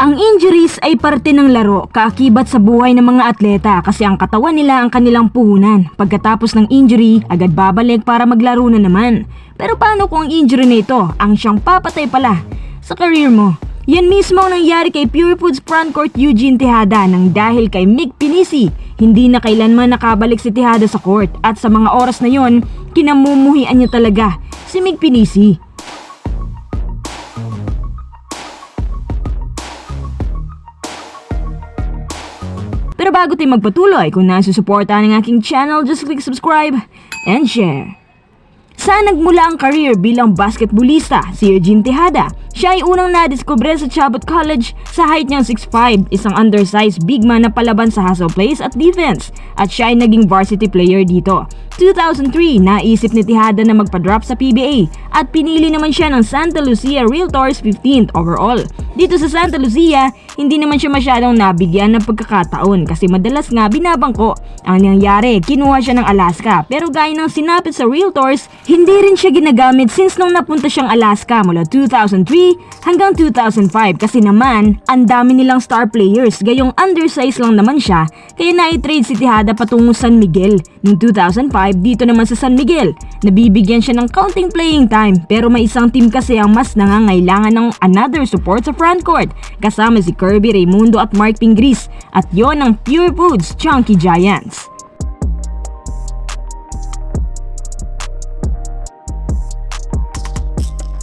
Ang injuries ay parte ng laro, kaakibat sa buhay ng mga atleta kasi ang katawan nila ang kanilang puhunan. Pagkatapos ng injury, agad babalik para maglaro na naman. Pero paano kung ang injury na ito ang siyang papatay pala sa career mo? Yan mismo ang nangyari kay Pure Foods frontcourt Eugene Tejada nang dahil kay Mick Pinisi. Hindi na kailanman nakabalik si Tejada sa court at sa mga oras na yon, kinamumuhian niya talaga si Mick Pinisi. Pero bago tayo magpatuloy, kung nasusuporta ng aking channel, just click subscribe and share. Saan nagmula ang career bilang basketballista si Eugene Tejada? Siya ay unang nadiskubre sa Chabot College sa height niyang 6'5", isang undersized big man na palaban sa hustle plays at defense, at siya ay naging varsity player dito. 2003, naisip ni Tejada na magpa-drop sa PBA at pinili naman siya ng Santa Lucia Realtors 15th overall. Dito sa Santa Lucia, hindi naman siya masyadong nabigyan ng pagkakataon kasi madalas nga binabangko. Ang nangyari, kinuha siya ng Alaska, pero gaya ng sinapit sa Realtors, hindi rin siya ginagamit since nung napunta siyang Alaska mula 2003 hanggang 2005 kasi naman ang dami nilang star players, gayong undersized lang naman siya, kaya na-trade si Tejada patungo San Miguel. Noong 2005, dito naman sa San Miguel, nabibigyan siya ng counting playing time, pero may isang team kasi ang mas nangangailangan ng another support sa frontcourt, kasama si Kirby Raimundo at Mark Pingris, at yon ang Pure Foods Chunky Giants.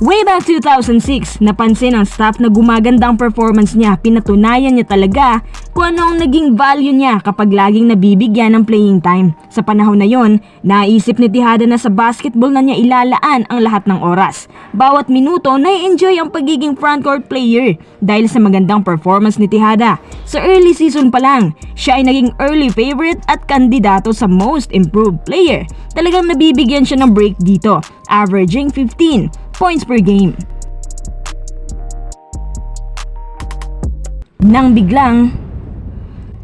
Way back 2006, napansin ng staff na gumaganda ang performance niya. Pinatunayan niya talaga kung ano ang naging value niya kapag laging nabibigyan ng playing time. Sa panahon na yon, naisip ni Tejada na sa basketball na niya ilalaan ang lahat ng oras. Bawat minuto, nai-enjoy ang pagiging frontcourt player dahil sa magandang performance ni Tejada. Sa early season pa lang, siya ay naging early favorite at kandidato sa most improved player. Talagang nabibigyan siya ng break dito, averaging 15 points per game. Nang biglang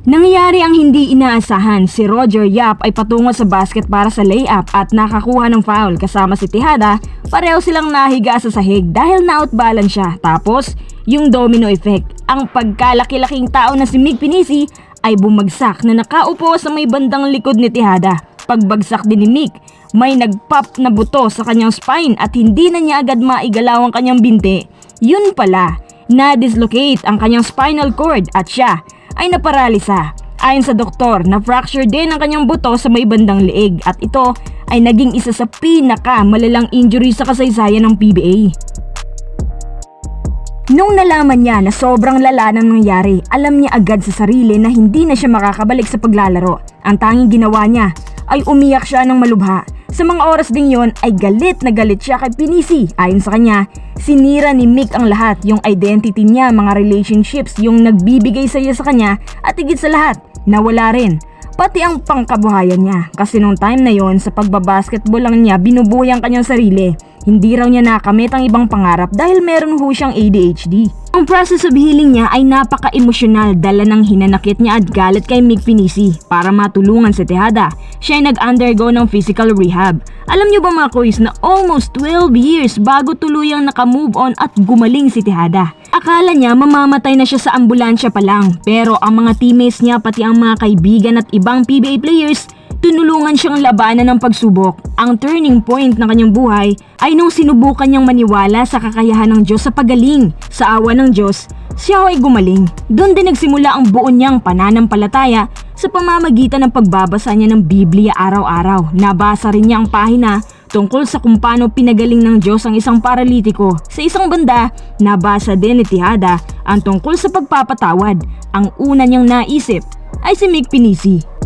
nangyari ang hindi inaasahan, si Roger Yap ay patungo sa basket para sa layup at nakakuha ng foul kasama si Tejada. Pareho silang nahiga sa sahig dahil na-outbalance siya. Tapos, yung domino effect, ang pagkalaki-laking tao na si Mick Pinisi ay bumagsak na nakaupo sa may bandang likod ni Tejada. Pagbagsak din ni Mick, may nagpop na buto sa kanyang spine at hindi na niya agad maigalaw ang kanyang binti. Yun pala, na-dislocate ang kanyang spinal cord at siya ay naparalisa. Ayon sa doktor, na-fracture din ang kanyang buto sa may bandang leeg at ito ay naging isa sa pinaka-malalang injury sa kasaysayan ng PBA. Nung nalaman niya na sobrang lala nang nangyari, alam niya agad sa sarili na hindi na siya makakabalik sa paglalaro. Ang tanging ginawa niya ay umiyak siya ng malubha. Sa mga oras ding yon ay galit na galit siya kay Pinisi. Ayon sa kanya, sinira ni Mick ang lahat, yung identity niya, mga relationships, yung nagbibigay saya sa kanya, at higit sa lahat, nawala rin pati ang pangkabuhayan niya. Kasi nung time na yon, sa pagbabasketball lang niya binubuhay ang kanyang sarili. Hindi raw niya nakamit ang ibang pangarap dahil meron ho siyang ADHD. Ang process of healing niya ay napaka-emosyonal, dala ng hinanakit niya at galit kay Mick Pinisi. Para matulungan si Tejada, siya ay nag-undergo ng physical rehab. Alam niyo ba mga kuys na almost 12 years bago tuluyang naka-move on at gumaling si Tejada. Akala niya mamamatay na siya sa ambulansya pa lang, pero ang mga teammates niya pati ang mga kaibigan at ibang PBA players tinulungan siyang labanan ng pagsubok. Ang turning point ng kanyang buhay ay nung sinubukan niyang maniwala sa kakayahan ng Diyos sa pagaling. Sa awa ng Diyos, siya ay gumaling. Doon din nagsimula ang buo niyang pananampalataya sa pamamagitan ng pagbabasa niya ng Biblia araw-araw. Nabasa rin niya ang pahina tungkol sa kung paano pinagaling ng Diyos ang isang paralitiko. Sa isang banda, nabasa din ni Tejada ang tungkol sa pagpapatawad. Ang una niyang naisip ay si Mick Pinisi.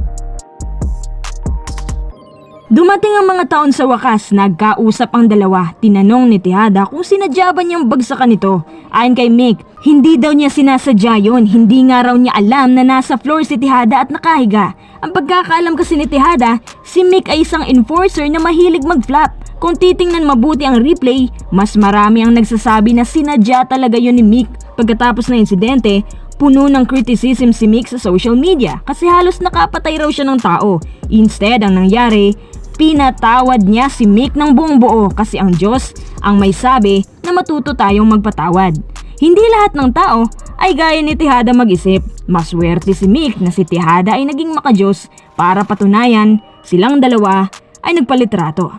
Dumating ang mga taon sa wakas, nagkausap ang dalawa. Tinanong ni Tejada kung sinadya ba niyang bagsakan ito. Ayon kay Mick, hindi daw niya sinasadya yon. Hindi nga raw niya alam na nasa floor si Tejada at nakahiga. Ang pagkakaalam kasi ni Tejada, si Mick ay isang enforcer na mahilig mag-flop. Kung titingnan mabuti ang replay, mas marami ang nagsasabi na sinadya talaga yon ni Mick. Pagkatapos ng insidente, puno ng criticism si Mick sa social media kasi halos nakapatay raw siya ng tao. Instead, ang nangyari, pinatawad niya si Mick ng buong buo kasi ang Diyos ang may sabi na matuto tayong magpatawad. Hindi lahat ng tao ay gaya ni Tejada mag-isip. Maswerte si Mick na si Tejada ay naging makajos para patunayan silang dalawa ay nagpalitrato.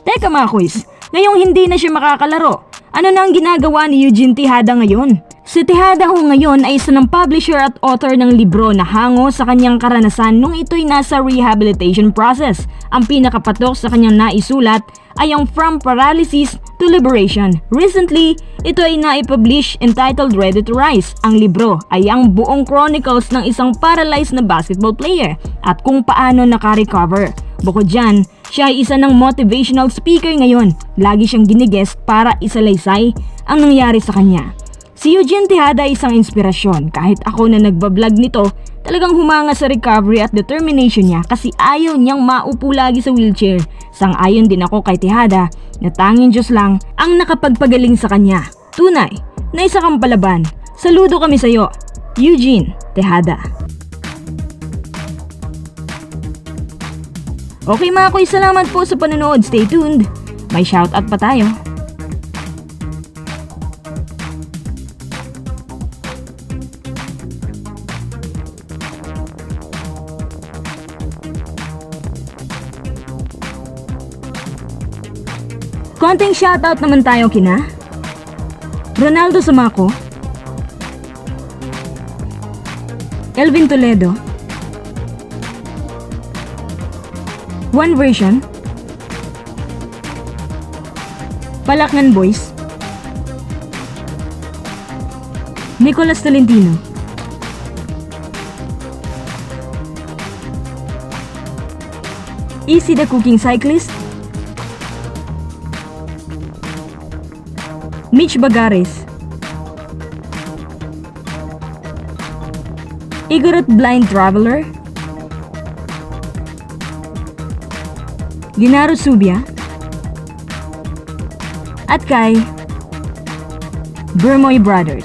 Teka mga quiz, ngayong hindi na siya makakalaro, ano na ang ginagawa ni Eugene Tejada ngayon? Si Tejada ho ngayon ay isa ng publisher at author ng libro na hango sa kanyang karanasan nung ito'y nasa rehabilitation process. Ang pinakapatok sa kanyang naisulat ay ang From Paralysis to Liberation. Recently, ito ay naipublish entitled Ready to Rise. Ang libro ay ang buong chronicles ng isang paralyzed na basketball player at kung paano naka-recover. Bukod dyan, siya ay isa ng motivational speaker ngayon. Lagi siyang ginigest para isalaysay ang nangyari sa kanya. Si Eugene Tejada ay isang inspirasyon. Kahit ako na nagbablog nito, talagang humanga sa recovery at determination niya kasi ayaw niyang maupo lagi sa wheelchair. Sang-ayon din ako kay Tejada na tanging Diyos lang ang nakapagpagaling sa kanya. Tunay na isa kang palaban. Saludo kami sa iyo, Eugene Tejada. Okay mga kuy, salamat po sa panonood. Stay tuned. May shoutout pa tayo. Konting shoutout naman tayo kina Ronaldo Samaco, Elvin Toledo, One Version, Palaknan Boys, Nicolas Tolentino, Easy the Cooking Cyclist, Mitch Bagares, Igorot Blind Traveler, Linaro Subia, at kay Bermoy Brothers.